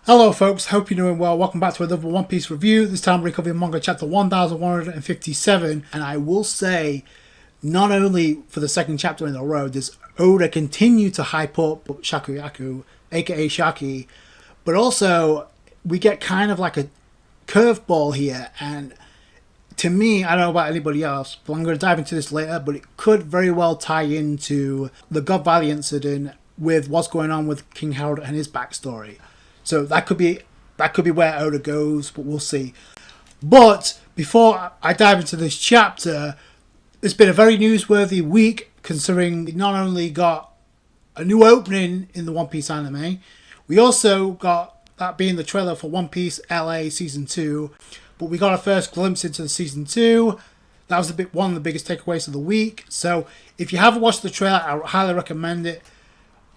Hello folks, hope you're doing well. Welcome back to another One Piece review. This time we're covering Manga chapter 1157, and I will say, not only for the second chapter in a row does Oda continue to hype up Shakuyaku, aka Shaki, but also we get kind of like a curveball here, and to me, I don't know about anybody else, but I'm going to dive into this later, but it could very well tie into the God Valley incident with what's going on with King Harald and his backstory. So that could be where Oda goes, but we'll see. But before I dive into this chapter, it's been a very newsworthy week, considering we not only got a new opening in the One Piece anime, we also got that being the trailer for One Piece LA Season 2, but we got our first glimpse into the Season 2. That was one of the biggest takeaways of the week. So if you haven't watched the trailer, I highly recommend it.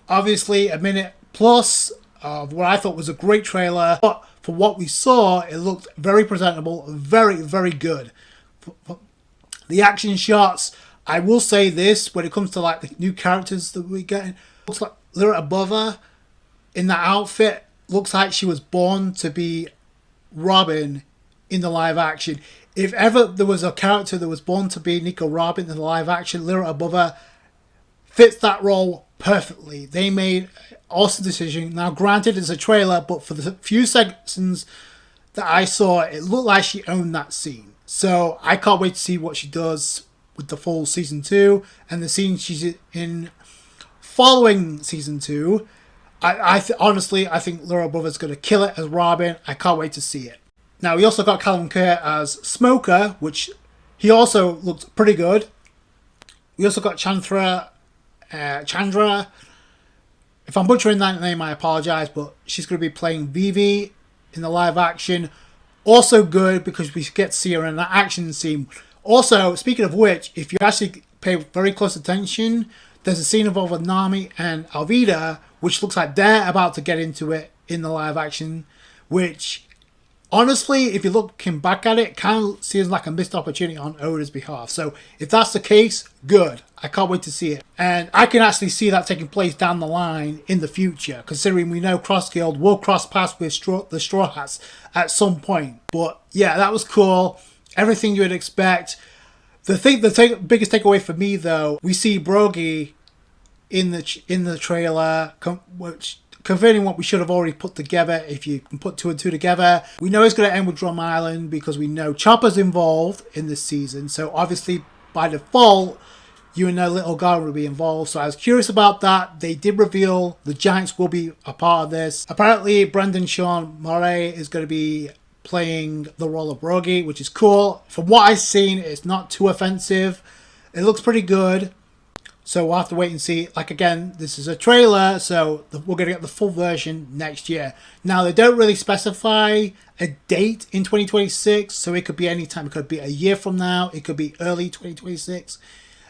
Obviously, a minute plus of what I thought was a great trailer, but for what we saw, it looked very presentable, very, very good. The action shots, I will say this, when it comes to like the new characters that we get, looks like Lyra above her in that outfit, looks like she was born to be Robin in the live action. If ever there was a character that was born to be Nico Robin in the live action, Lyra above her fits that role perfectly. They made an awesome decision. Now, granted, it's a trailer, but for the few seconds that I saw, it looked like she owned that scene. So I can't wait to see what she does with the full Season 2 and the scene she's in following Season 2. Honestly, I think Lyra above is going to kill it as Robin. I can't wait to see it. Now, we also got Callum Kerr as Smoker, which he also looked pretty good. We also got Chandra. If I'm butchering that name, I apologize, but she's going to be playing Vivi in the live action. Also good because we get to see her in that action scene. Also, speaking of which, if you actually pay very close attention, there's a scene involving Nami and Alvida, which looks like they're about to get into it in the live action, which honestly, if you're looking back at it, kind of seems like a missed opportunity on Oda's behalf. So if that's the case, good. I can't wait to see it. And I can actually see that taking place down the line in the future, considering we know Cross Guild will cross paths with the Straw Hats at some point. But yeah, that was cool. Everything you would expect. The biggest takeaway for me, though, we see Brogy in the trailer, which confirming what we should have already put together. If you can put two and two together, we know it's going to end with Drum Island because we know Chopper's involved in this season. So obviously, by default, you and their little guy will be involved. So I was curious about that. They did reveal the Giants will be a part of this. Apparently, Brendan Sean Murray is going to be playing the role of Brogy, which is cool. From what I've seen, it's not too offensive. It looks pretty good. So we'll have to wait and see. Like, again, this is a trailer, so we're going to get the full version next year. Now, they don't really specify a date in 2026, so it could be any time. It could be a year from now. It could be early 2026.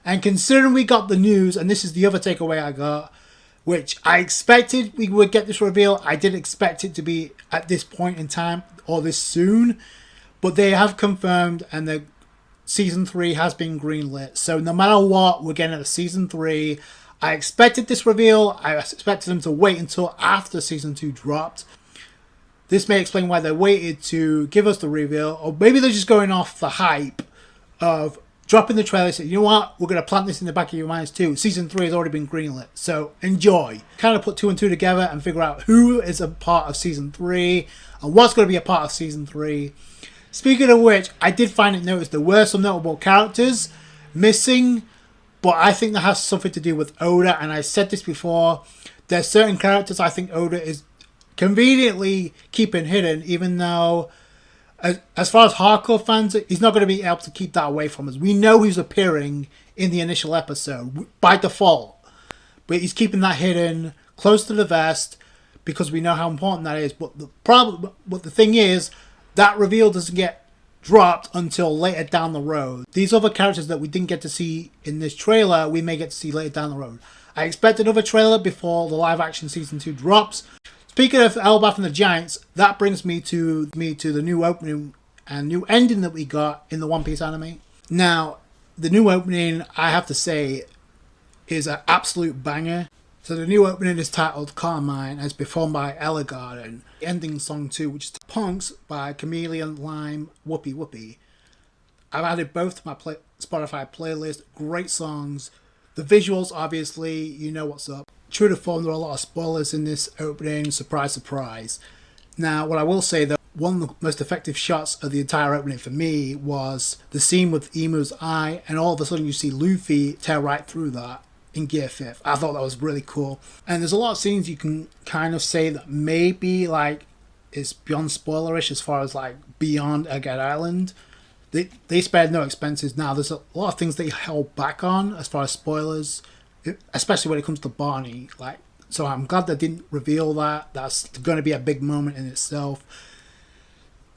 And considering we got the news, and this is the other takeaway I got, which I expected we would get this reveal. I didn't expect it to be at this point in time or this soon. But they have confirmed, and the Season 3 has been greenlit. So no matter what, we're getting a Season 3. I expected this reveal. I expected them to wait until after Season 2 dropped. This may explain why they waited to give us the reveal. Or maybe they're just going off the hype of dropping the trailer. Saying, you know what? We're going to plant this in the back of your minds too. Season 3 has already been greenlit. So enjoy. Kind of put two and two together and figure out who is a part of Season 3 and what's going to be a part of Season 3. Speaking of which, I did find it noticed there were some notable characters missing, but I think that has something to do with Oda, and I said this before, there's certain characters I think Oda is conveniently keeping hidden, even though, as far as hardcore fans, he's not going to be able to keep that away from us. We know he's appearing in the initial episode, by default, but he's keeping that hidden, close to the vest, because we know how important that is. But the thing is, that reveal doesn't get dropped until later down the road. These other characters that we didn't get to see in this trailer, we may get to see later down the road. I expect another trailer before the live action Season 2 drops. Speaking of Elbaf and the Giants, that brings me to the new opening and new ending that we got in the One Piece anime. Now, the new opening, I have to say, is an absolute banger. So the new opening is titled Carmine and it's performed by Ella Garden. The ending song too, which is Punks by Chameleon, Lime, Whoopie Whoopie. I've added both to my Spotify playlist. Great songs. The visuals, obviously, you know what's up. True to form, there are a lot of spoilers in this opening. Surprise, surprise. Now, what I will say though, one of the most effective shots of the entire opening for me was the scene with Emu's eye, and all of a sudden you see Luffy tear right through that in Gear 5th. I thought that was really cool. And there's a lot of scenes you can kind of say that maybe like is beyond spoilerish as far as like beyond Egghead Island. They spared no expenses. Now there's a lot of things they held back on as far as spoilers, especially when it comes to Barney. Like, so I'm glad they didn't reveal that. That's going to be a big moment in itself.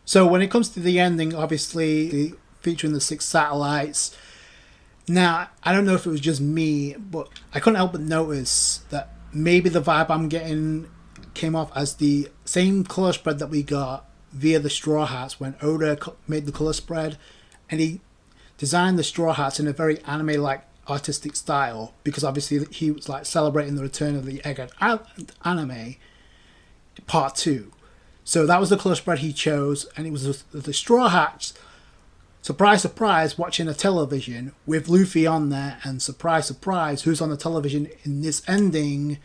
So when it comes to the ending, obviously featuring the 6 satellites. Now, I don't know if it was just me, but I couldn't help but notice that maybe the vibe I'm getting came off as the same color spread that we got via the Straw Hats when Oda made the color spread, and he designed the Straw Hats in a very anime-like artistic style, because obviously he was like celebrating the return of the Egghead anime part 2. So that was the color spread he chose, and it was the Straw Hats. Surprise, surprise, watching a television with Luffy on there, and surprise, surprise, who's on the television in this ending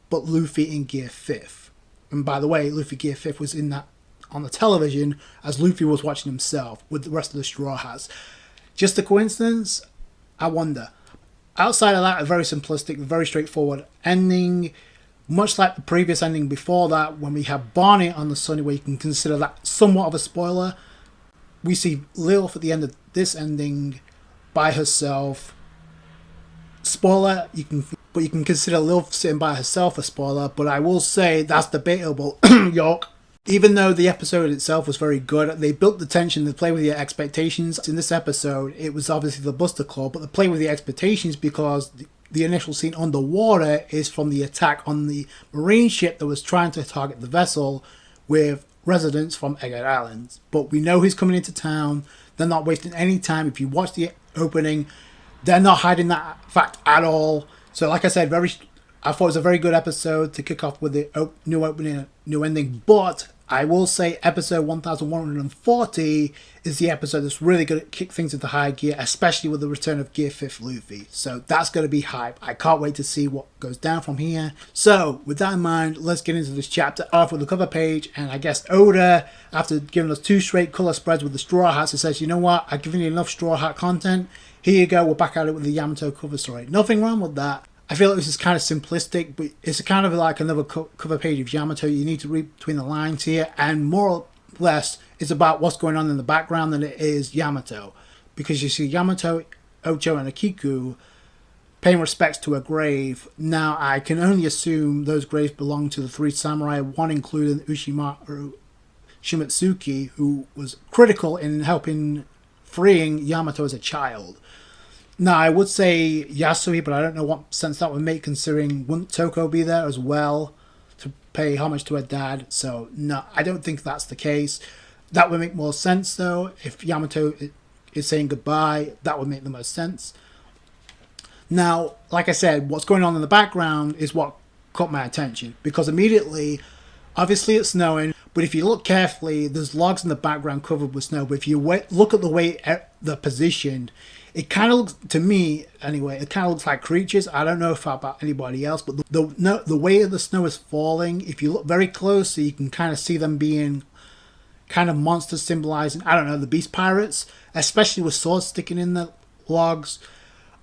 but Luffy in Gear 5th. And by the way, Luffy Gear 5th was in that on the television as Luffy was watching himself with the rest of the Straw Hats. Just a coincidence? I wonder. Outside of that, a very simplistic, very straightforward ending. Much like the previous ending before that, when we have Barney on the Sunny, where you can consider that somewhat of a spoiler. We see Lilith at the end of this ending by herself. Spoiler, you can consider Lilith sitting by herself a spoiler, but I will say that's debatable. York. Even though the episode itself was very good, they built the tension, they play with your expectations. In this episode, it was obviously the Buster Claw, but they play with the expectations because the initial scene underwater is from the attack on the marine ship that was trying to target the vessel with residents from Egghead Island. But we know he's coming into town. They're not wasting any time. If you watch the opening, they're not hiding that fact at all. So like I said, I thought it was a very good episode to kick off with the new opening, new ending. But I will say episode 1140 is the episode that's really going to kick things into high gear, especially with the return of Gear 5th Luffy. So that's going to be hype. I can't wait to see what goes down from here. So with that in mind, let's get into this chapter off with the cover page. And I guess Oda, after giving us 2 straight colour spreads with the Straw Hats, it says, you know what, I've given you enough Straw Hat content. Here you go, we're back at it with the Yamato cover story. Nothing wrong with that. I feel like this is kind of simplistic, but it's kind of like another cover page of Yamato. You need to read between the lines here, and more or less it's about what's going on in the background than it is Yamato. Because you see Yamato, Ocho, and Akiku paying respects to a grave. Now, I can only assume those graves belong to the 3 samurai, one including Ushimaru Shimatsuki, who was critical in helping freeing Yamato as a child. Now, I would say Yasui, but I don't know what sense that would make, considering wouldn't Toko be there as well to pay homage to her dad? So, no, I don't think that's the case. That would make more sense, though. If Yamato is saying goodbye, that would make the most sense. Now, like I said, what's going on in the background is what caught my attention. Because immediately, obviously it's snowing, but if you look carefully, there's logs in the background covered with snow. But if you look at the way they're positioned, it kind of looks, to me anyway, it kind of looks like creatures. I don't know if about anybody else, but the way the snow is falling, if you look very closely, you can kind of see them being kind of monsters symbolizing, I don't know, the beast pirates, especially with swords sticking in the logs.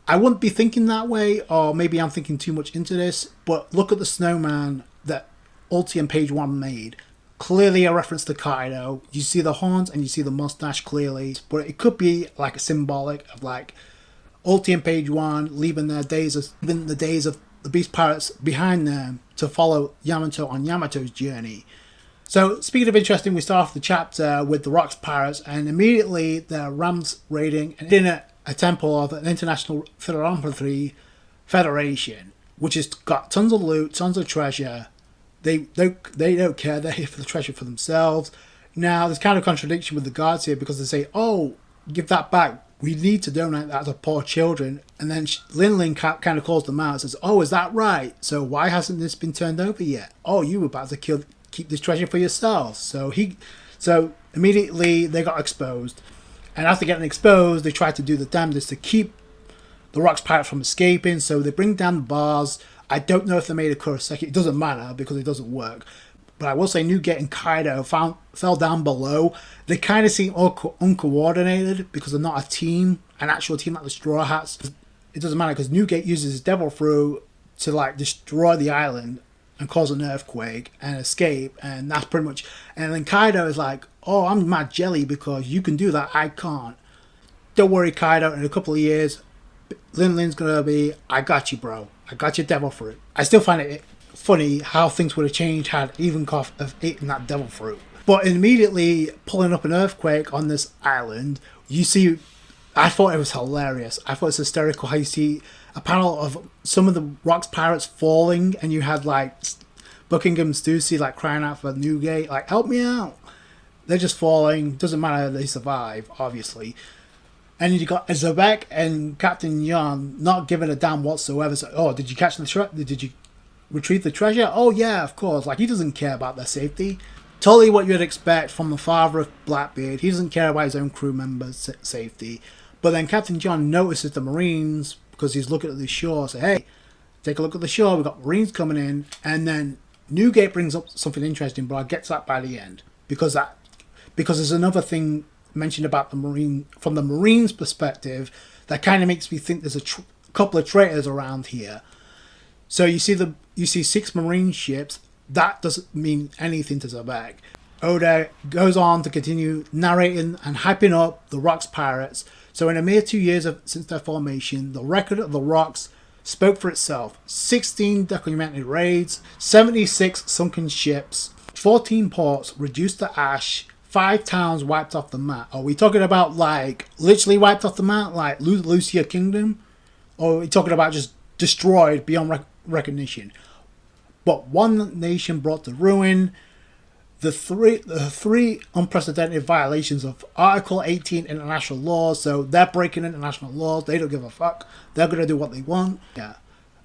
I wouldn't be thinking that way, or maybe I'm thinking too much into this, but look at the snowman that Ulti and Page 1 made. Clearly a reference to Kaido. You see the horns and you see the mustache clearly, but it could be like a symbolic of like Ulti and Page 1 leaving the days of the Beast Pirates behind them to follow Yamato on Yamato's journey. So speaking of interesting, we start off the chapter with the Rocks Pirates, and immediately they're Rams raiding and in a temple of an international philanthropy federation, which has got tons of loot, tons of treasure. They don't care. They're here for the treasure for themselves. Now, there's kind of contradiction with the guards here because they say, oh, give that back. We need to donate that to poor children. And then Lin Lin kind of calls them out and says, oh, is that right? So why hasn't this been turned over yet? Oh, you were about to keep this treasure for yourselves. So immediately they got exposed. And after getting exposed, they tried to do the damnedest to keep the Rocks pirates from escaping. So they bring down the bars. I don't know if they made a Kuroseki. It doesn't matter because it doesn't work. But I will say Newgate and Kaido fell down below. They kind of seem uncoordinated because they're not a team, an actual team like the Straw Hats. It doesn't matter because Newgate uses his Devil Fruit to like destroy the island and cause an earthquake and escape, and that's pretty much. And then Kaido is like, oh, I'm mad jelly because you can do that, I can't. Don't worry, Kaido, in a couple of years, Lin Lin's gonna be, I got you, bro. I got your Devil Fruit. I still find it funny how things would have changed had Ivankov have eaten that Devil Fruit. But immediately pulling up an earthquake on this island, you see, I thought it was hilarious. I thought it's hysterical how you see a panel of some of the Rocks pirates falling, and you had like Buckingham Stussy like crying out for Newgate, like, help me out. They're just falling. Doesn't matter, they survive, obviously. And you got Zebek and Captain Yon not giving a damn whatsoever. So, oh, did you catch the did you retrieve the treasure? Oh yeah, of course. Like, he doesn't care about their safety. Totally what you'd expect from the father of Blackbeard. He doesn't care about his own crew members' safety. But then Captain John notices the Marines because he's looking at the shore. So, hey, take a look at the shore. We've got Marines coming in. And then Newgate brings up something interesting, but I'll get to that by the end. Because there's another thing mentioned about from the Marines' perspective that kind of makes me think there's a couple of traitors around here. So you see 6 Marine ships. That doesn't mean anything to Zebek. Oda goes on to continue narrating and hyping up the Rocks pirates. So in a mere 2 years since their formation, the record of the Rocks spoke for itself. 16 documented raids, 76 sunken ships, 14 ports reduced to ash, 5 towns wiped off the map. Are we talking about like literally wiped off the map, like Lucia Kingdom? Or are we talking about just destroyed beyond recognition? But one nation brought to ruin. The three unprecedented violations of Article 18 international laws. So they're breaking international laws. They don't give a fuck. They're going to do what they want. Yeah.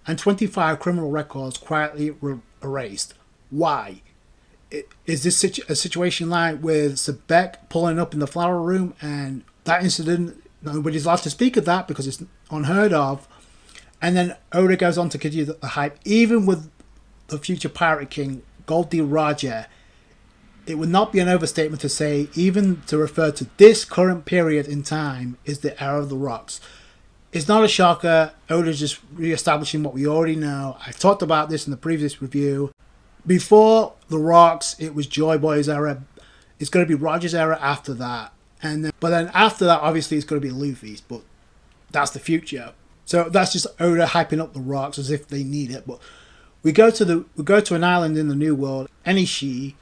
And 25 criminal records quietly erased. Why? Is this a situation like with Zebek pulling up in the flower room and that incident? Nobody's allowed to speak of that because it's unheard of. And then Oda goes on to continue the hype. Even with the future Pirate King, Goldie Roger, it would not be an overstatement to say, even to refer to this current period in time, is the era of the Rocks. It's not a shocker. Oda's just re-establishing what we already know. I talked about this in the previous review. Before the Rocks, it was Joy Boy's era. It's going to be Roger's era after that. But then after that, obviously, it's going to be Luffy's. But that's the future. So that's just Oda hyping up the Rocks as if they need it. But we go to an island in the New World, Enishi,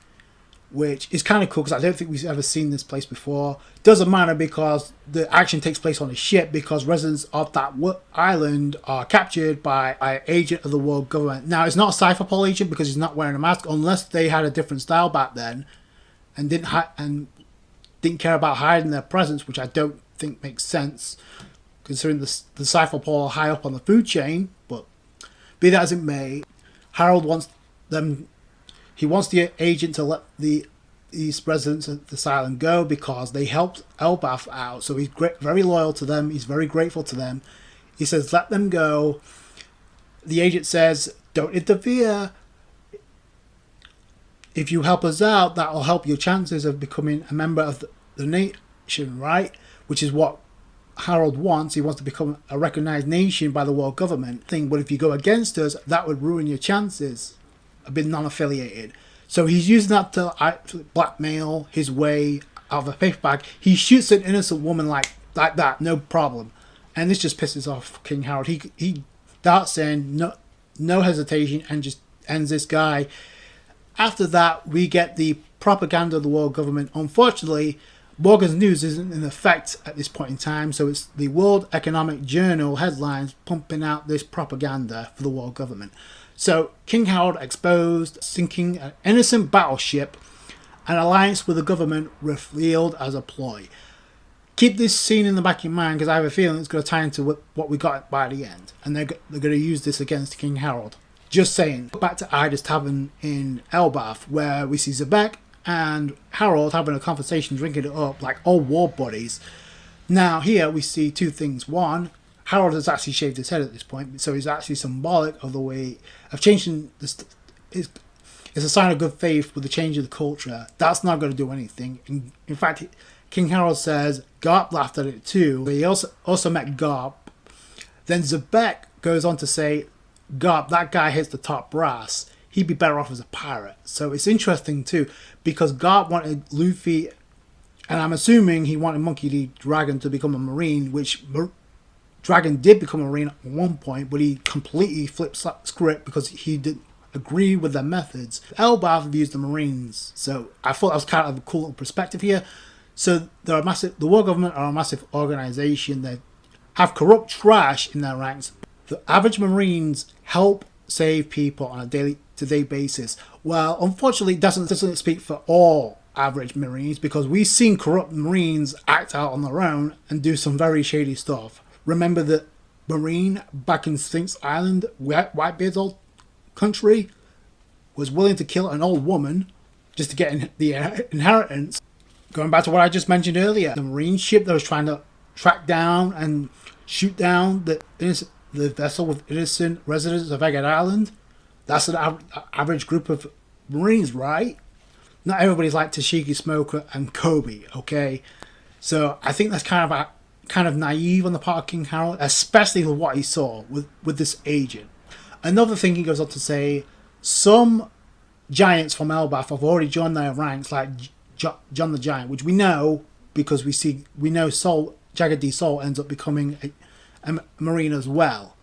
which is kind of cool because I don't think we've ever seen this place before. Doesn't matter because the action takes place on a ship because residents of that island are captured by an agent of the world government. Now, it's not a Cypherpol agent because he's not wearing a mask unless they had a different style back then and didn't care about hiding their presence, which I don't think makes sense considering the Cypherpol are high up on the food chain. But be that as it may, Harald wants them. He wants the agent to let these residents of this island go because they helped Elbaf out. So he's very loyal to them. He's very grateful to them. He says, let them go. The agent says, don't interfere. If you help us out, that will help your chances of becoming a member of the nation, right? Which is what Harald wants. He wants to become a recognized nation by the world government. But if you go against us, that would ruin your chances. Been non-affiliated, so he's using that to blackmail his way out of a paper bag. He shoots an innocent woman like that, no problem, and this just pisses off King Harald. He darts in, no hesitation, and just ends this guy. After that, we get the propaganda of the world government. Unfortunately, Morgan's News isn't in effect at this point in time, so it's the World Economic Journal headlines pumping out this propaganda for the world government. So, King Harald exposed, sinking an innocent battleship, an alliance with the government revealed as a ploy. keep this scene in the back of your mind, because I have a feeling it's going to tie into what we got by the end, and they're going to use this against King Harald. Just saying. Back to Ida's tavern in Elbaf, where we see Zebek and Harald having a conversation, drinking it up like old war buddies. Now here we see two things. One, Harald has actually shaved his head at this point, so he's actually symbolic of the way of changing this. It's a sign of good faith with the change of the culture. That's not going to do anything. In fact, King Harald says Garp laughed at it too. He also met Garp. Then Zebek goes on to say, Garp, that guy hits the top brass. He'd be better off as a pirate. So it's interesting too, because Garp wanted Luffy, and I'm assuming he wanted Monkey D. Dragon to become a marine, which Dragon did become a marine at one point, but he completely flipped script because he didn't agree with their methods. Elbaf views the marines, so I thought that was kind of a cool little perspective here. So they're a massive. The war government are a massive organization that have corrupt trash in their ranks. The average marines help save people on a day-to-day basis. Well, unfortunately, it doesn't speak for all average marines, because we've seen corrupt marines act out on their own and do some very shady stuff. Remember the marine back in Sphinx Island, Whitebeard's old country, was willing to kill an old woman just to get the inheritance. Going back to what I just mentioned earlier, the marine ship that was trying to track down and shoot down the vessel with innocent residents of Egghead Island, that's an average group of marines, right? Not everybody's like Tashiki Smoker and Kobe, okay? So I think that's kind of naive on the part of King Harald, especially with what he saw with this agent. Another thing he goes on to say, some giants from Elbaf have already joined their ranks, like John the Giant, which we know because we know Jagged D. Soul ends up becoming a marine as well,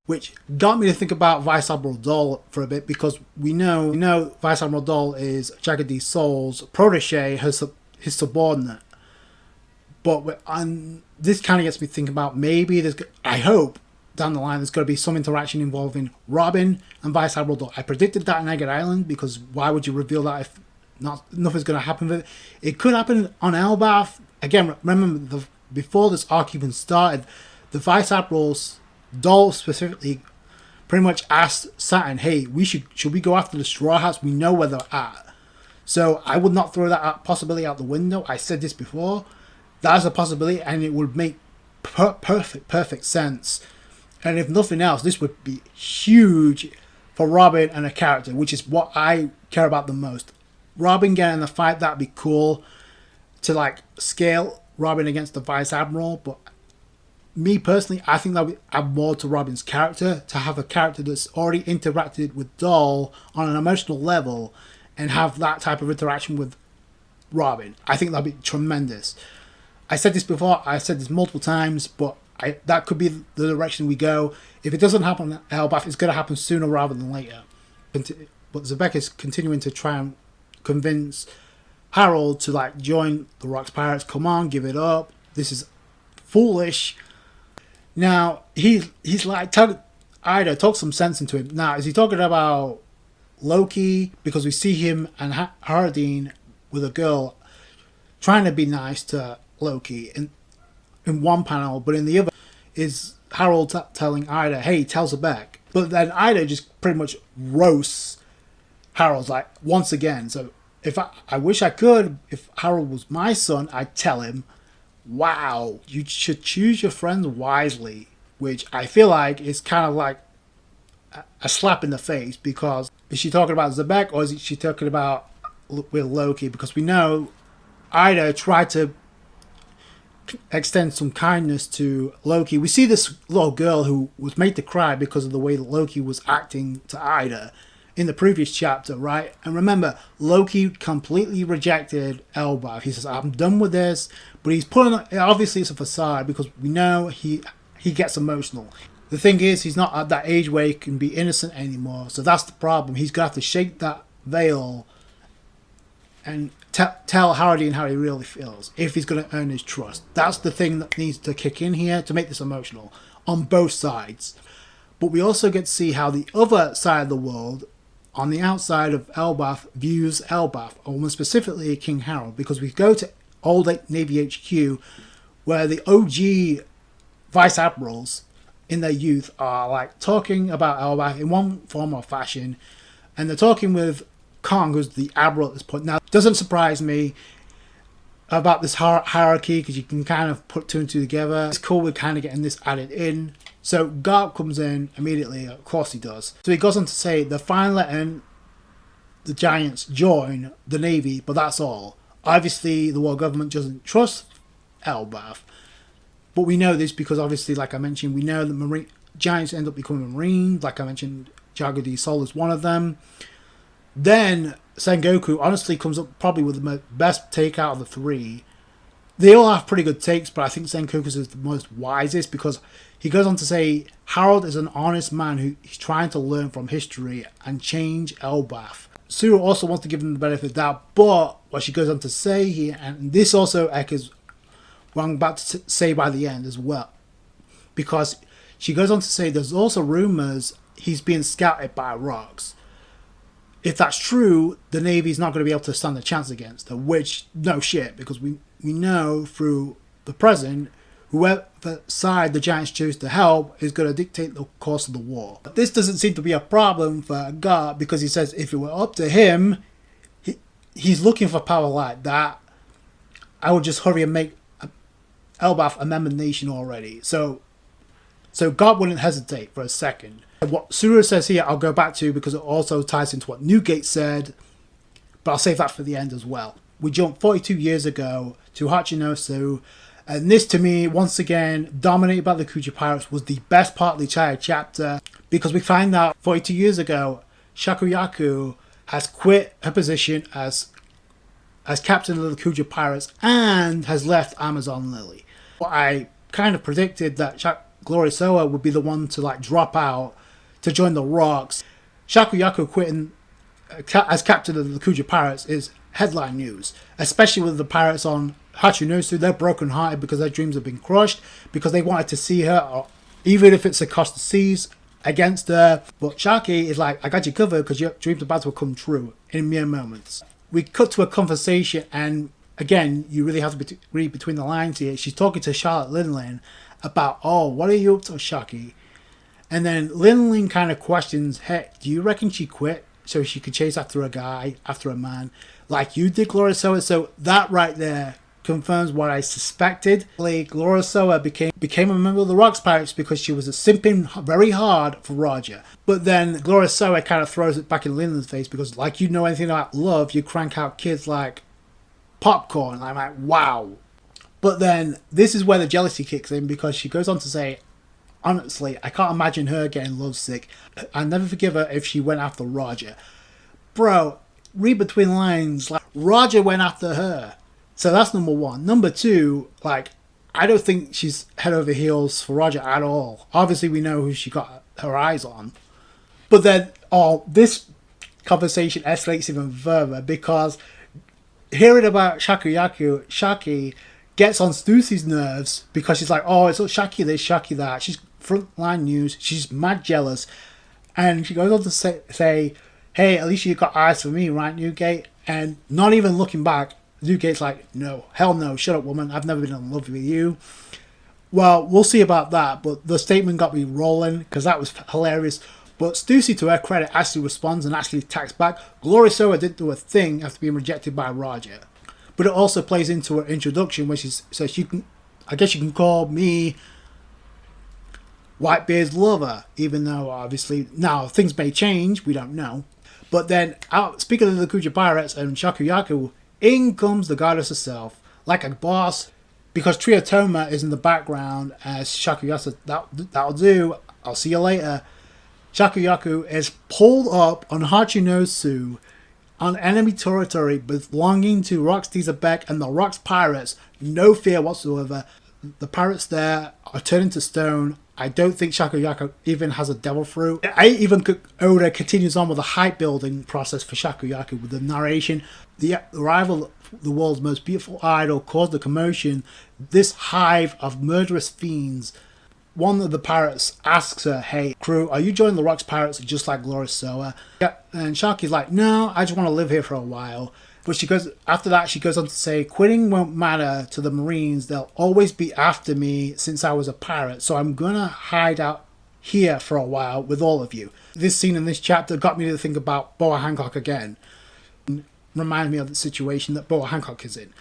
which got me to think about Vice Admiral Dole for a bit, because we know Vice Admiral Dole is Jagged D. Soul's protege, his subordinate. But this kind of gets me thinking about maybe I hope down the line there's going to be some interaction involving Robin and Vice Admiral Dole. I predicted that in Egghead Island, because why would you reveal that if nothing's going to happen with it? It could happen on Elbaf. Again, remember, before this arc even started, the Vice Admirals, Dole specifically, pretty much asked Saturn, hey, should we go after the Straw Hats? We know where they're at. So I would not throw that possibility out the window. I said this before. That's a possibility, and it would make perfect sense. And if nothing else, this would be huge for Robin and a character, which is what I care about the most. Robin getting in the fight, that'd be cool to like scale Robin against the Vice Admiral. But me personally, I think that would add more to Robin's character, to have a character that's already interacted with Dole on an emotional level and have that type of interaction with Robin. I think that'd be tremendous. I said this before, I said this multiple times, but that could be the direction we go. If it doesn't happen at Elbaf, it's going to happen sooner rather than later. But Zebek is continuing to try and convince Harald to like join the Rocks Pirates. Come on, give it up. This is foolish. Now he's like, Ida, talk some sense into him. Now is he talking about Loki? Because we see him and Haradine with a girl trying to be nice to Loki in one panel, but in the other is Harald telling Ida, hey, tell Zebek. But then Ida just pretty much roasts Harold like once again. So if I wish I could, if Harald was my son, I'd tell him, wow, you should choose your friends wisely, which I feel like is kind of like a slap in the face, because is she talking about Zebek or is she talking about with Loki? Because we know Ida tried to extend some kindness to Loki. We see this little girl who was made to cry because of the way that Loki was acting to Ida in the previous chapter, right? And remember, Loki completely rejected Elbaf. He says, I'm done with this, but he's putting, obviously it's a facade, because we know he gets emotional. The thing is, he's not at that age where he can be innocent anymore, so that's the problem. He's going to have to shake that veil and tell Haradine how he really feels if he's going to earn his trust. That's the thing that needs to kick in here to make this emotional on both sides. But we also get to see how the other side of the world, on the outside of Elbaf, views Elbaf, or more specifically King Harald, because we go to Old Navy HQ where the OG vice admirals in their youth are like talking about Elbaf in one form or fashion, and they're talking with Kong, who's the admiral at this point. Now, it doesn't surprise me about this hierarchy, because you can kind of put two and two together. It's cool with kind of getting this added in. So Garp comes in immediately, of course he does. So he goes on to say they're finally letting the Giants join the Navy, but that's all. Obviously, the world government doesn't trust Elbaf, but we know this because obviously, like I mentioned, we know that Giants end up becoming Marines. Like I mentioned, Jagger Sol is one of them. Then Sengoku honestly comes up probably with the best take out of the three. They all have pretty good takes, but I think Sengoku's is the most wisest, because he goes on to say Harald is an honest man who's trying to learn from history and change Elbaf. Suru also wants to give him the benefit of the doubt, but what she goes on to say here, and this also echoes what I'm about to say by the end as well, because she goes on to say there's also rumors he's being scouted by rocks. If that's true, the Navy's not going to be able to stand a chance against her, which, no shit, because we know through the present, whoever side the Giants choose to help is going to dictate the course of the war. This doesn't seem to be a problem for Garp, because he says if it were up to him, he's looking for power like that, I would just hurry and make Elbaf a member nation already. So Garp wouldn't hesitate for a second. What Suru says here, I'll go back to, because it also ties into what Newgate said, but I'll save that for the end as well. We jump 42 years ago to Hachinosu, and this to me, once again, dominated by the Kuja Pirates, was the best part of the entire chapter, because we find out 42 years ago, Shakuyaku has quit her position as captain of the Kuja Pirates and has left Amazon Lily. I kind of predicted that Gloriosoa would be the one to like drop out to join the Rocks. Shakuyaku quitting as captain of the Kuja Pirates is headline news, especially with the pirates on Hachinosu. They're broken hearted because their dreams have been crushed, because they wanted to see her, even if it's across the seas, against her. But Shaki is like, I got you covered, because your dreams about to come true in mere moments. We cut to a conversation, and again, you really have to read between the lines here. She's talking to Charlotte Linlin about, oh, what are you up to, Shaki? And then Linlin kind of questions, hey, do you reckon she quit so she could chase after a guy, after a man, like you did, Gloriosoa? So that right there confirms what I suspected. Gloriosoa became a member of the Rocks Pirates because she was simping very hard for Roger. But then Gloriosoa kind of throws it back in Linlin's face, because like you know anything about love, you crank out kids like popcorn. And I'm like, wow. But then this is where the jealousy kicks in, because she goes on to say, honestly, I can't imagine her getting lovesick. I'll never forgive her if she went after Roger. Bro, read between the lines. Like, Roger went after her. So that's number one. Number two, like, I don't think she's head over heels for Roger at all. Obviously, we know who she got her eyes on. But then, this conversation escalates even further, because hearing about Shakuyaku, Shaki gets on Stussie's nerves, because she's like, oh, it's Shaki this, Shaki that. She's frontline news. She's mad jealous. And she goes on to say, hey, at least you got eyes for me, right, Newgate? And not even looking back, Newgate's like, no, hell no, shut up, woman. I've never been in love with you. Well, we'll see about that, but the statement got me rolling, because that was hilarious. But Stussie, to her credit, actually responds and actually attacks back. Gloriosoa didn't do a thing after being rejected by Roger. But it also plays into her introduction, where she says, I guess you can call me Whitebeard's lover, even though obviously now things may change, we don't know. But then, speaking of the Kuja Pirates and Shakuyaku, in comes the goddess herself, like a boss, because Triotoma is in the background as Shakuyaku. That'll do, I'll see you later. Shakuyaku is pulled up on Hachinosu, on enemy territory belonging to Rocks Beck and the Rocks Pirates. No fear whatsoever. The pirates there are turning to stone. I don't think Shakuyaku even has a devil fruit. Oda continues on with the hype building process for Shakuyaku with the narration. The arrival of the world's most beautiful idol caused a commotion. This hive of murderous fiends. One of the pirates asks her, hey, crew, are you joining the Rocks Pirates just like Gloriosoa? Yeah, and Shaki's like, no, I just want to live here for a while. But she goes after that. She goes on to say, "Quitting won't matter to the Marines. They'll always be after me since I was a pirate. So I'm gonna hide out here for a while with all of you." This scene in this chapter got me to think about Boa Hancock again. Remind me of the situation that Boa Hancock is in.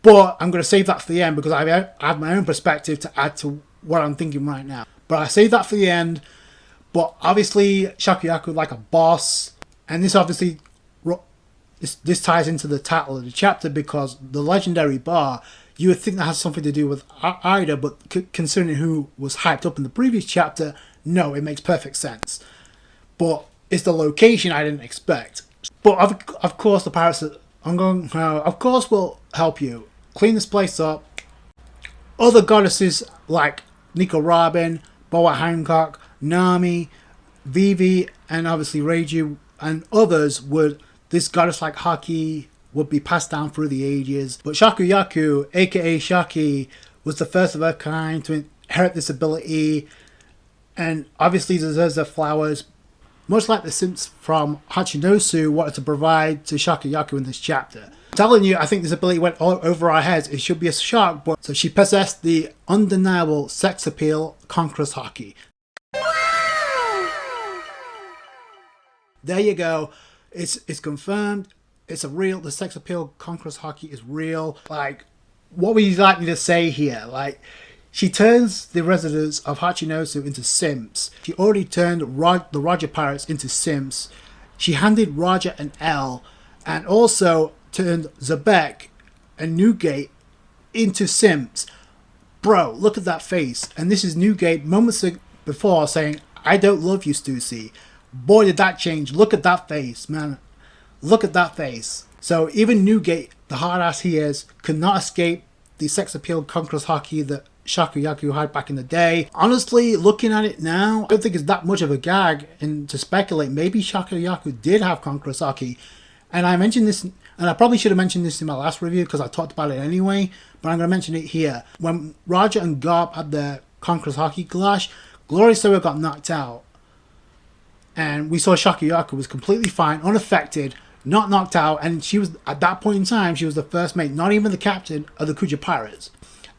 But I'm going to save that for the end because I have my own perspective to add to what I'm thinking right now. But I save that for the end. But obviously, Shakuyaku like a boss, and this obviously this ties into the title of the chapter because the legendary bar. You would think that has something to do with Ida, but considering who was hyped up in the previous chapter, no, it makes perfect sense. But it's the location I didn't expect. But of course, the pirates of course will help you clean this place up. Other goddesses like Nico Robin, Boa Hancock, Nami, Vivi, and obviously Reiju, and others would. This goddess like Haki would be passed down through the ages. But Shakuyaku, aka Shaki, was the first of her kind to inherit this ability, and obviously deserves her flowers. Much like the simps from Hachinosu wanted to provide to Shakyaku in this chapter. I'm telling you, I think this ability went all over our heads. It should be a shark, but so she possessed the undeniable sex appeal conquerors Haki. There you go. It's confirmed. It's the sex appeal conquerors Haki is real. Like, what would you like me to say here? Like, she turns the residents of Hachinosu into simps. She already turned the Roger pirates into simps. She handed Roger an L, and also turned Zebek and Newgate into simps. Bro, look at that face. And this is Newgate moments before saying, "I don't love you, Stussy." Boy, did that change. Look at that face, man. Look at that face. So even Newgate, the hard ass he is, could not escape the sex appeal conquerors Haki that Shakuyaku had back in the day. Honestly, looking at it now, I don't think it's that much of a gag. And to speculate, maybe Shakuyaku did have conquerors Haki. And I mentioned this, and I probably should have mentioned this in my last review because I talked about it anyway, but I'm going to mention it here. When Roger and Garb had their conquerors Haki clash, Gloriosa got knocked out. And we saw Shakuyaku was completely fine, unaffected, not knocked out, and she was, at that point in time, she was the first mate, not even the captain of the Kuja Pirates.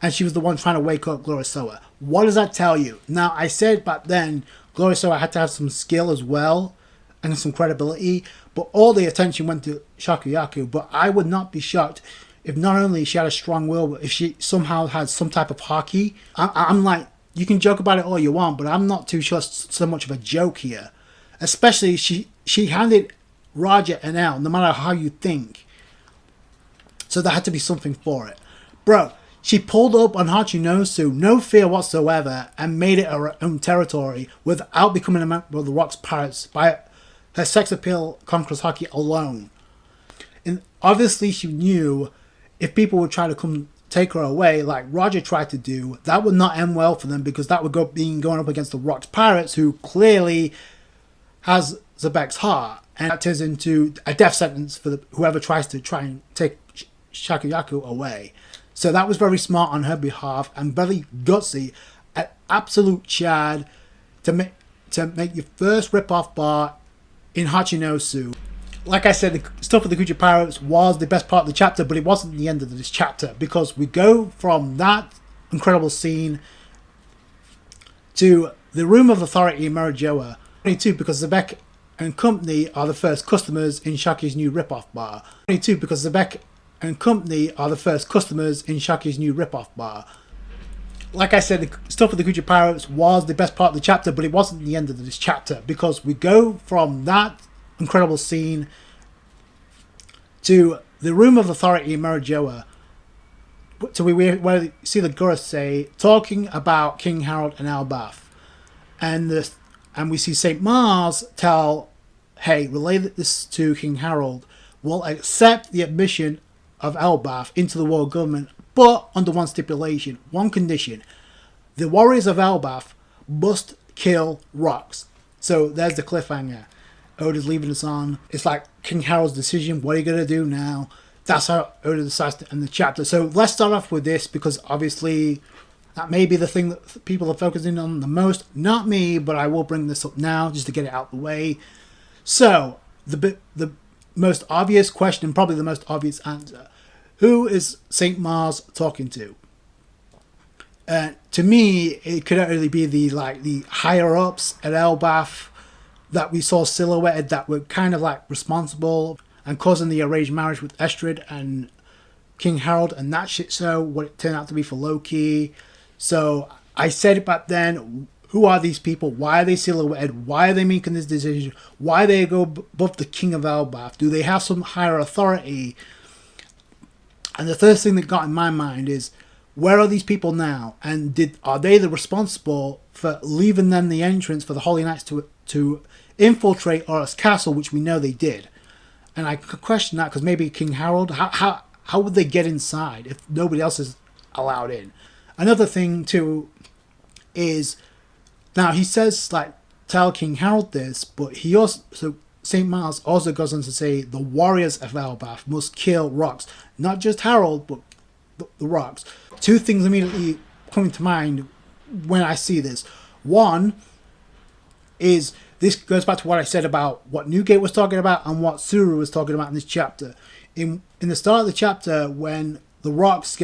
And she was the one trying to wake up Gloriosa. What does that tell you? Now, I said back then, Gloriosa had to have some skill as well, and some credibility, but all the attention went to Shakuyaku. But I would not be shocked if not only she had a strong will, but if she somehow had some type of Haki. I'm like, you can joke about it all you want, but I'm not too sure it's so much of a joke here. Especially, she handed Roger an L, no matter how you think. So there had to be something for it. Bro, she pulled up on Hachinosu, no fear whatsoever, and made it her own territory without becoming a member of the Rocks Pirates by her sex appeal conquerors Haki alone. And obviously she knew if people would try to come take her away, like Roger tried to do, that would not end well for them because that would going up against the Rocks Pirates, who clearly has Zebek's heart, and that turns into a death sentence for whoever tries to try and take Shakuyaku away. So that was very smart on her behalf and very gutsy, an absolute Chad to make your first rip-off bar in Hachinosu. Like I said, the stuff with the Kuja Pirates was the best part of the chapter, but it wasn't the end of this chapter because we go from that incredible scene to the Room of Authority in Marajoa. 22 because Zebek and company are the first customers in Shaki's new rip-off bar. 22 because Zebek and company are the first customers in Shaki's new rip-off bar. Like I said, the stuff with the Kuja Pirates was the best part of the chapter, but it wasn't the end of this chapter because we go from that incredible scene to the Room of Authority in Marajoa. So where we see the Gurusei talking about King Harald and Elbaf. And we see St. Mars tell, hey, relay this to King Harald. We'll accept the admission of Elbaf into the world government, but under one stipulation, one condition. The warriors of Elbaf must kill Rocks. So there's the cliffhanger. Oda's leaving us on. It's like King Harold's decision. What are you going to do now? That's how Oda decides to end the chapter. So let's start off with this because obviously that may be the thing that people are focusing on the most. Not me, but I will bring this up now just to get it out of the way. So, the most obvious question, probably the most obvious answer. Who is St. Mars talking to? To me, it could only be the higher ups at Elbaf that we saw silhouetted that were kind of like responsible and causing the arranged marriage with Estrid and King Harald and that shit show, what it turned out to be for Loki. So I said it back then, who are these people? Why are they silhouetted? Why are they making this decision? Why they go above the King of Elbaf? Do they have some higher authority? And the first thing that got in my mind is, where are these people now? And are they the responsible for leaving them the entrance for the Holy Knights to infiltrate Horus Castle, which we know they did? And I could question that, because maybe King Harald, how would they get inside if nobody else is allowed in? Another thing too is, now he says like tell King Harald this, but he also, so St. Mars also goes on to say the warriors of Elbaf must kill rocks, not just Harald, but the rocks. Two things immediately coming to mind when I see this. One is, this goes back to what I said about what Newgate was talking about and what Suru was talking about in this chapter. In the start of the chapter, when the rocks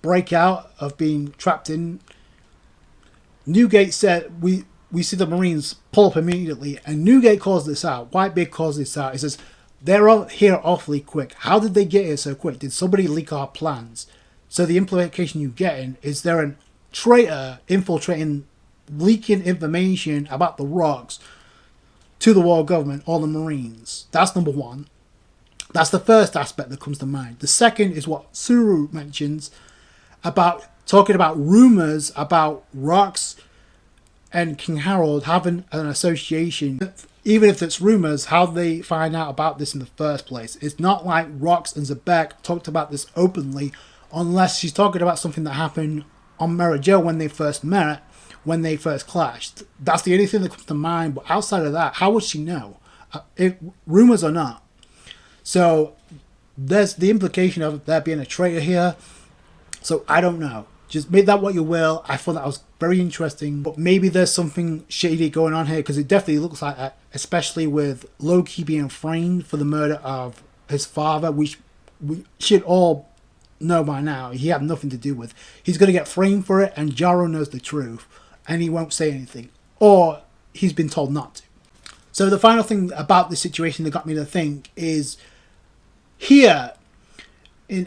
break out of being trapped in, Newgate said we see the Marines pull up immediately, and Newgate calls this out. Whitebeard calls this out. He says, they're all here awfully quick. How did they get here so quick? Did somebody leak our plans? So the implication you're getting is they're a traitor infiltrating, leaking information about the rocks to the world government or the Marines. That's number one. That's the first aspect that comes to mind. The second is what Suru mentions about talking about rumors about rocks and King Harald having an association. Even if it's rumors, how they find out about this in the first place. It's not like Rox and Zebek talked about this openly, unless she's talking about something that happened on Merijo when they first met, when they first clashed. That's the only thing that comes to mind. But outside of that, how would she know? Rumors or not. So there's the implication of there being a traitor here. So I don't know. Just make that what you will. I thought that was very interesting. But maybe there's something shady going on here, because it definitely looks like that, especially with Loki being framed for the murder of his father, which we should all know by now he had nothing to do with. He's going to get framed for it, and Jaro knows the truth, and he won't say anything. Or he's been told not to. So the final thing about this situation that got me to think is, here,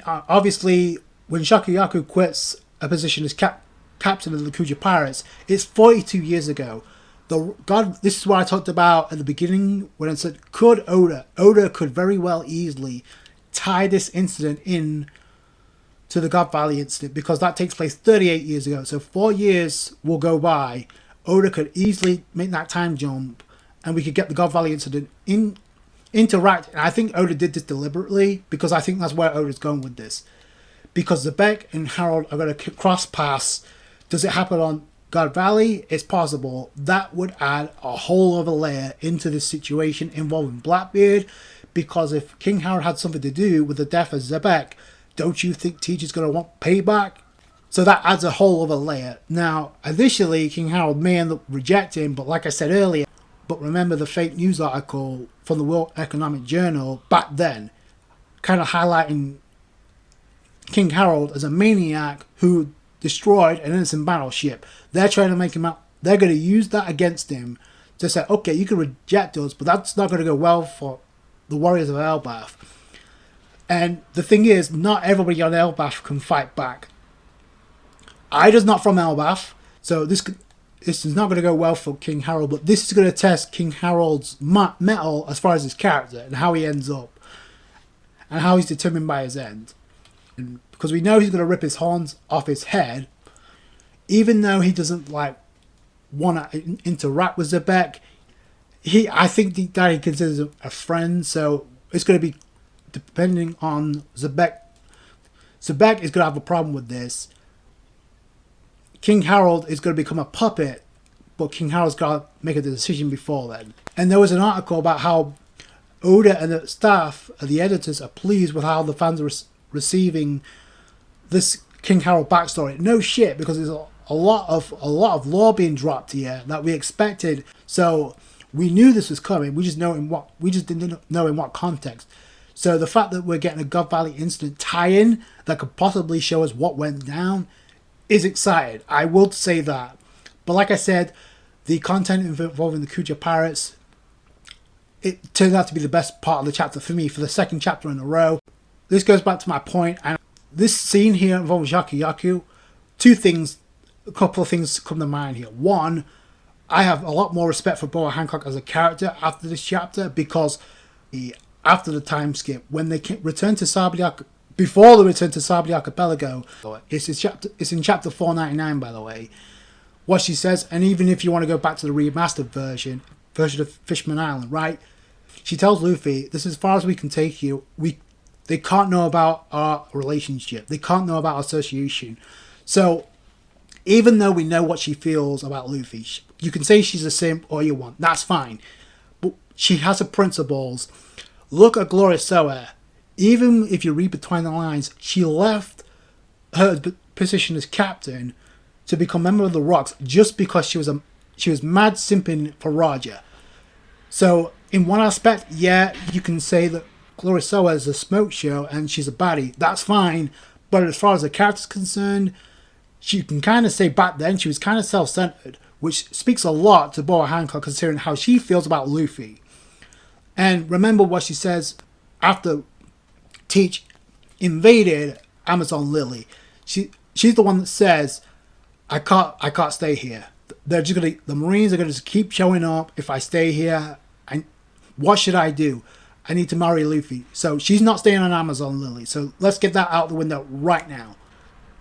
obviously, when Shakuyaku quits a position as captain of the Kuja Pirates, it's 42 years ago. This is what I talked about at the beginning when I said, Oda could very well easily tie this incident in to the God Valley incident, because that takes place 38 years ago. So 4 years will go by. Oda could easily make that time jump, and we could get the God Valley incident interact. And I think Oda did this deliberately, because I think that's where Oda's going with this. Because Zebek and Harald are going to cross paths. Does it happen on God Valley? It's possible. That would add a whole other layer into this situation involving Blackbeard, because if King Harald had something to do with the death of Zebek, don't you think Teach going to want payback? So that adds a whole other layer. Now, initially, King Harald may end up rejecting, but like I said earlier, but remember the fake news article from the World Economic Journal back then, kind of highlighting King Harald as a maniac who destroyed an innocent battleship. They're trying to make him out. They're going to use that against him to say, okay, you can reject us, but that's not going to go well for the warriors of Elbaf. And the thing is, not everybody on Elbaf can fight back. Ida's not from Elbaf, so this is not going to go well for King Harald, but this is going to test King Harald's mettle as far as his character and how he ends up and how he's determined by his end. And because we know he's going to rip his horns off his head, even though he doesn't want to interact with Zebek, I think that he considers him a friend, so it's going to be depending on Zebek. Zebek is going to have a problem with this. King Harald is going to become a puppet, but King Harald's got to make a decision before then. And there was an article about how Oda and the staff, the editors, are pleased with how the fans are receiving this King Harald backstory. No shit, because there's a lot of lore being dropped here that we expected. So We knew this was coming. We just didn't know in what context. So the fact that we're getting a God Valley incident tie-in that could possibly show us what went down is exciting. I will say that. But like I said, the content involving the Kuja pirates, it turned out to be the best part of the chapter for me for the second chapter in a row. This goes back to my point, and this scene here involving Shakuyaku, a couple of things come to mind here. One, I have a lot more respect for Boa Hancock as a character after this chapter, because after the time skip, when they return to Sabaody, before they return to Sabaody Archipelago, it's in chapter 499, by the way, what she says, and even if you want to go back to the remastered version of Fishman Island, right? She tells Luffy, this is as far as we can take you. They can't know about our relationship. They can't know about our association. So, even though we know what she feels about Luffy, you can say she's a simp all you want. That's fine. But she has her principles. Look at Glorious Soa. Even if you read between the lines, she left her position as captain to become member of the Rocks just because she was mad simping for Roger. So, in one aspect, yeah, you can say that Glorious Soa is a smoke show and she's a baddie. That's fine. But as far as the character's concerned, you can kind of say back then she was kind of self-centered, which speaks a lot to Boa Hancock considering how she feels about Luffy. And remember what she says after Teach invaded Amazon Lily. She's the one that says, I can't stay here. The Marines are gonna just keep showing up if I stay here. And what should I do? I need to marry Luffy. So she's not staying on Amazon Lily. So let's get that out the window right now.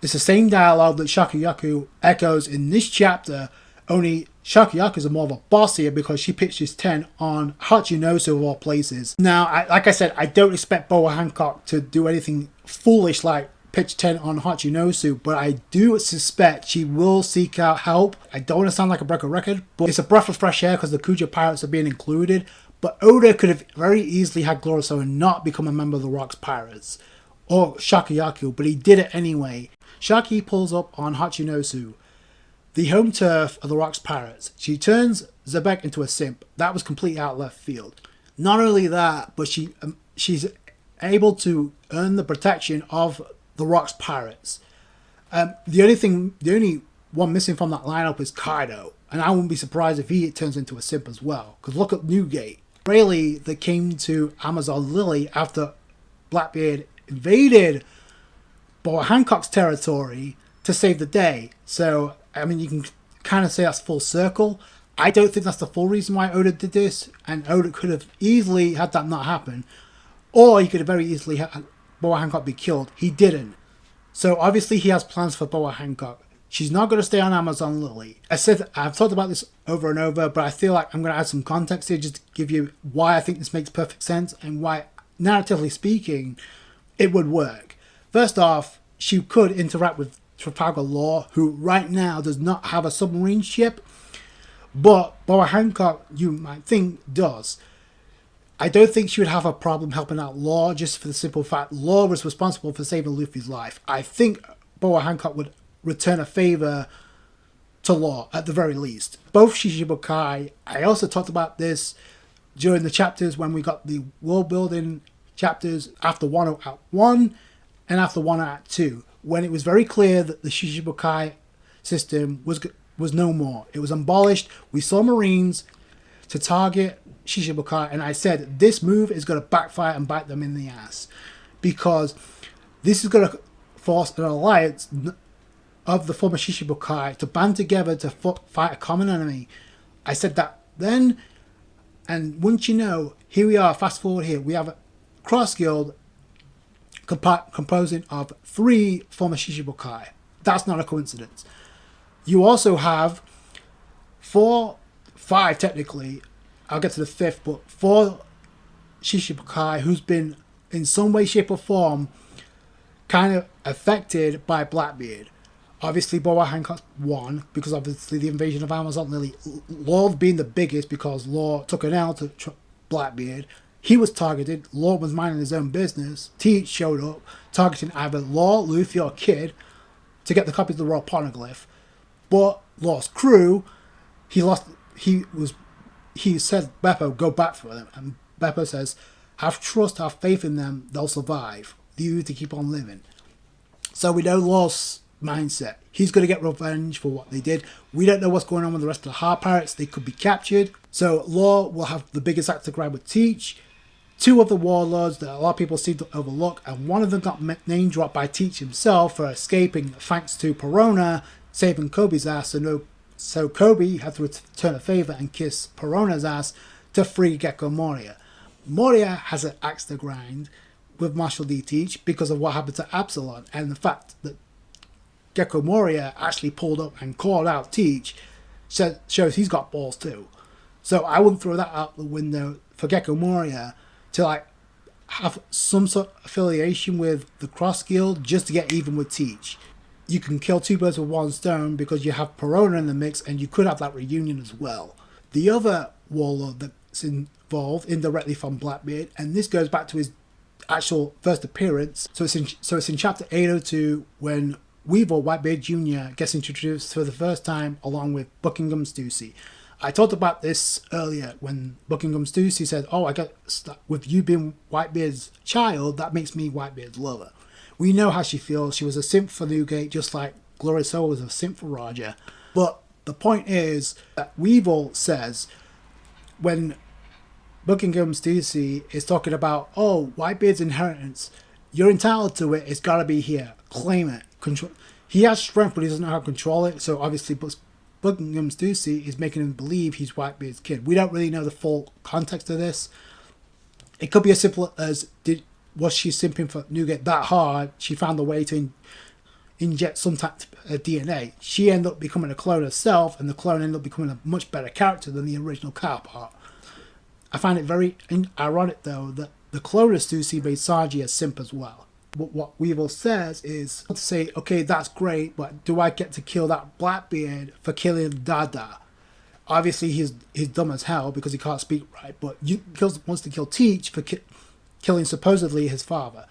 It's the same dialogue that Shakyaku echoes in this chapter, only Shakyaku is more of a boss here because she pitches 10 on Hachinosu of all places. Now, like I said, I don't expect Boa Hancock to do anything foolish like pitch 10 on Hachinosu, but I do suspect she will seek out help. I don't want to sound like a broken record, but it's a breath of fresh air because the Kuja pirates are being included. But Oda could have very easily had Glorious Soa not become a member of the Rocks Pirates, or Shakyaku, but he did it anyway. Shaki pulls up on Hachinosu, the home turf of the Rocks Pirates. She turns Zebek into a simp. That was completely out of left field. Not only that, but she's able to earn the protection of the Rocks Pirates. The only one missing from that lineup is Kaido, and I wouldn't be surprised if he turns into a simp as well. Because look at Newgate. Rayleigh that came to Amazon Lily after Blackbeard invaded Boa Hancock's territory to save the day. So, I mean, you can kind of say that's full circle. I don't think that's the full reason why Oda did this, and Oda could have easily had that not happen, or he could have very easily had Boa Hancock be killed. He didn't. So obviously he has plans for Boa Hancock. She's not going to stay on Amazon Lily. I've talked about this over and over, but I feel like I'm going to add some context here just to give you why I think this makes perfect sense and why, narratively speaking, it would work. First off, she could interact with Trafalgar Law, who right now does not have a submarine ship, but Boa Hancock, you might think, does. I don't think she would have a problem helping out Law, just for the simple fact Law was responsible for saving Luffy's life. I think Boa Hancock would return a favor to Law, at the very least. Both Shishibukai, I also talked about this during the chapters when we got the world building chapters after Wano Act 1 and after Wano Act 2, when it was very clear that the Shishibukai system was no more. It was abolished. We saw Marines to target Shishibukai, and I said this move is going to backfire and bite them in the ass, because this is going to force an alliance of the former Shishibukai to band together to fight a common enemy. I said that then, and wouldn't you know, here we are, fast forward here, we have a cross guild composing of 3 former Shishibukai. That's not a coincidence. You also have 5 technically, I'll get to the 5th, but 4 Shishibukai who's been in some way, shape or form kind of affected by Blackbeard. Obviously Boa Hancock won because obviously the invasion of Amazon Lily, Law being the biggest because Law took an L to Blackbeard. He was targeted. Law was minding his own business. Teach showed up targeting either Law, Luffy or Kid to get the copy of the Royal Poneglyph. But Law's crew, he was he said, Beppo, go back for them. And Beppo says, have trust, have faith in them, they'll survive. You to keep on living. So we know Law's mindset. He's going to get revenge for what they did. We don't know what's going on with the rest of the Heart Pirates. They could be captured. So Law will have the biggest axe to grind with Teach. Two of the warlords that a lot of people seem to overlook, and one of them got name dropped by Teach himself for escaping thanks to Perona saving Kobe's ass. So Kobe had to return a favor and kiss Perona's ass to free Gecko Moria. Moria has an axe to grind with Marshall D. Teach because of what happened to Absalom, and the fact that Gecko Moria actually pulled up and called out Teach shows he's got balls too. So I wouldn't throw that out the window for Gecko Moria to like have some sort of affiliation with the Cross Guild just to get even with Teach. You can kill two birds with one stone because you have Perona in the mix, and you could have that reunion as well. The other warlord that's involved indirectly from Blackbeard, and this goes back to his actual first appearance. So it's in chapter 802 when Weevil Whitebeard Jr. gets introduced for the first time along with Buckingham Stussy. I talked about this earlier when Buckingham Stussy said, oh, I got with you being Whitebeard's child, that makes me Whitebeard's lover. We know how she feels. She was a simp for Newgate, just like Gloria Soul was a simp for Roger. But the point is that Weevil says when Buckingham Stussy is talking about, oh, Whitebeard's inheritance, you're entitled to it, it's got to be here. Claim it. Control. He has strength, but he doesn't know how to control it. So obviously, Buckingham Stussy is making him believe he's Whitebeard's kid. We don't really know the full context of this. It could be as simple as, was she simping for Newgate that hard? She found a way to inject some type of DNA. She ended up becoming a clone herself, and the clone ended up becoming a much better character than the original counterpart. I find it very ironic, though, that the clone of Stussy made Sanji a simp as well. But what Weevil says is to say, okay, that's great, but do I get to kill that Blackbeard for killing Dada? Obviously, he's dumb as hell because he can't speak right, but wants to kill Teach for killing supposedly his father.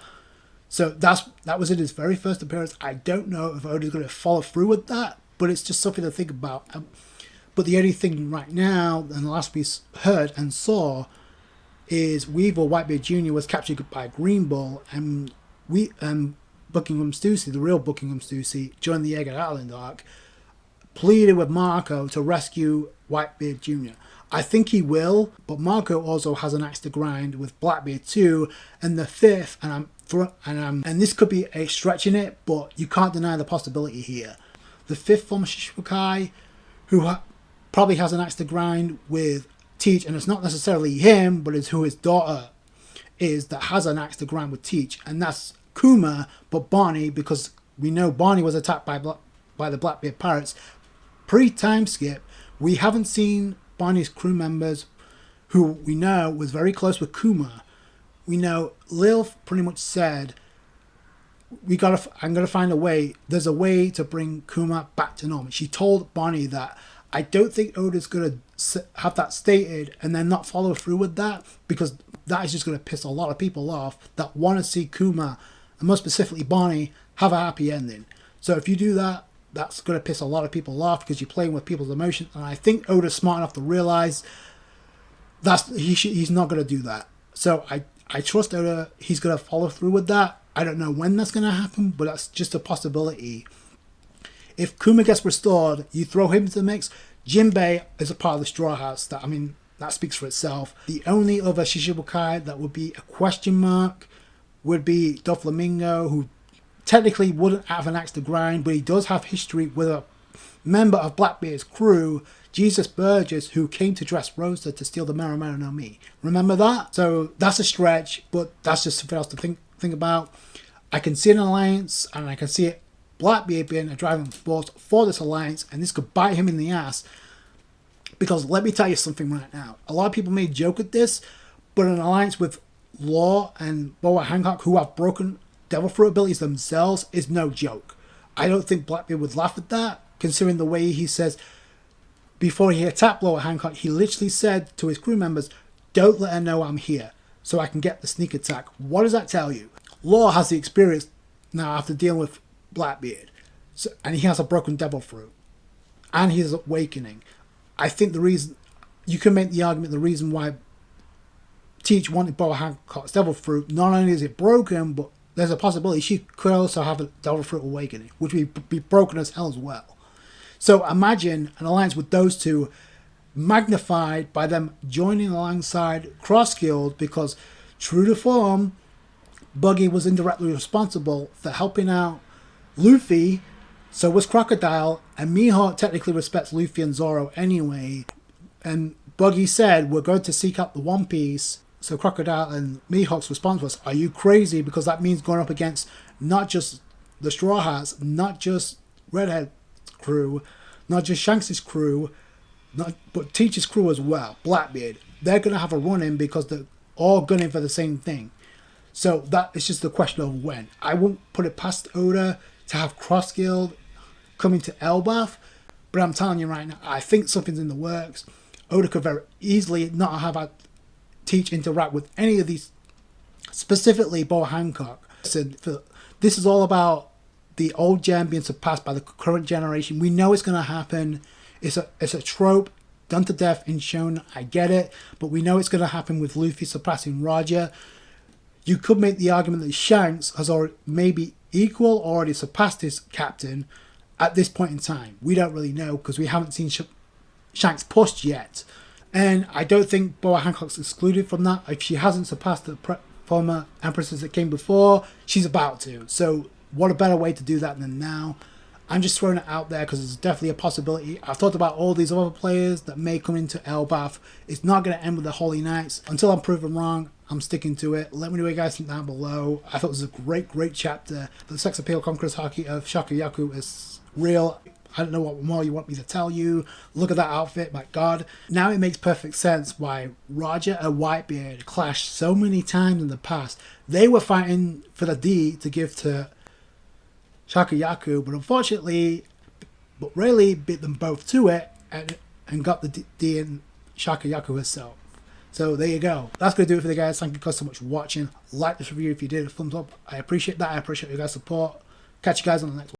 So that was in his very first appearance. I don't know if Oda's going to follow through with that, but it's just something to think about. But the only thing right now, and the last we heard and saw, is Weevil Whitebeard Jr. was captured by Green Bull, and Buckingham Stussy, the real Buckingham Stussy, joined the Egg Island arc, pleaded with Marco to rescue Whitebeard Jr. I think he will, but Marco also has an axe to grind with Blackbeard too, and the fifth, and this could be a stretch in it, but you can't deny the possibility here. The fifth former Shichibukai, who probably has an axe to grind with Teach, and it's not necessarily him, but it's who his daughter is that has an axe to grind with Teach, and that's Kuma, but Barney, because we know Barney was attacked by the Blackbeard pirates. Pre-time skip, we haven't seen Barney's crew members, who we know was very close with Kuma. We know Lil pretty much said, I'm gonna find a way. There's a way to bring Kuma back to normal. She told Barney that. I don't think Oda's gonna have that stated and then not follow through with that, because that is just gonna piss a lot of people off that want to see Kuma, and more specifically Barney, have a happy ending. So if you do that, that's going to piss a lot of people off because you're playing with people's emotions. And I think Oda's smart enough to realize he's not going to do that. So I trust Oda. He's going to follow through with that. I don't know when that's going to happen, but that's just a possibility. If Kuma gets restored, you throw him into the mix. Jinbei is a part of the Straw Hats. That speaks for itself. The only other Shichibukai that would be a question mark would be Doflamingo, who technically wouldn't have an axe to grind, but he does have history with a member of Blackbeard's crew, Jesus Burgess, who came to Dressrosa to steal the Marimaro no Mi. Remember that? So that's a stretch, but that's just something else to think about. I can see an alliance, and I can see it Blackbeard being a driving force for this alliance, and this could bite him in the ass. Because let me tell you something right now. A lot of people may joke at this, but an alliance with Law and Boa Hancock, who have broken Devil Fruit abilities themselves, is no joke. I don't think Blackbeard would laugh at that, considering the way he says, before he attacked Boa Hancock, he literally said to his crew members, don't let her know I'm here, so I can get the sneak attack. What does that tell you? Law has the experience now after dealing with Blackbeard, and he has a broken Devil Fruit, and he's awakening. I think the reason, you can make the argument the reason why Teach wanted Boa Hancock's Devil Fruit, not only is it broken, but there's a possibility she could also have a Devil Fruit Awakening, which would be broken as hell as well. So imagine an alliance with those two, magnified by them joining alongside Cross Guild, because true to form, Buggy was indirectly responsible for helping out Luffy. So was Crocodile, and Mihawk technically respects Luffy and Zoro anyway. And Buggy said, we're going to seek out the One Piece. So Crocodile and Mihawk's response was, are you crazy? Because that means going up against not just the Straw Hats, not just Redhead's crew, not just Shanks' crew, but Teach's crew as well, Blackbeard. They're going to have a run-in because they're all gunning for the same thing. So that is just a question of when. I won't put it past Oda to have Cross Guild coming to Elbaf, but I'm telling you right now, I think something's in the works. Oda could very easily not have had Teach interact with any of these, specifically Boa Hancock. So this is all about the old gen being surpassed by the current generation. We know it's going to happen. It's a trope done to death in Shonen. I get it, but we know it's going to happen with Luffy surpassing Roger. You could make the argument that Shanks has already maybe equal or already surpassed his captain at this point in time. We don't really know because we haven't seen Shanks pushed yet. And I don't think Boa Hancock's excluded from that. If she hasn't surpassed the former empresses that came before, she's about to. So what a better way to do that than now? I'm just throwing it out there because it's definitely a possibility. I've thought about all these other players that may come into Elbaf. It's not going to end with the Holy Knights. Until I'm proven wrong, I'm sticking to it. Let me know what you guys think down below. I thought it was a great chapter. The sex appeal conquerors haki of Shakuyaku is real. I don't know what more you want me to tell you. Look at that outfit, my god. Now it makes perfect sense why Roger and Whitebeard clashed so many times in the past. They were fighting for the D to give to Shakyaku, but unfortunately, but really beat them both to it and got the D in Shakyaku herself. So there you go. That's going to do it for the guys. Thank you guys so much for watching. Like this review if you did. A thumbs up. I appreciate that. I appreciate you guys' support. Catch you guys on the next one.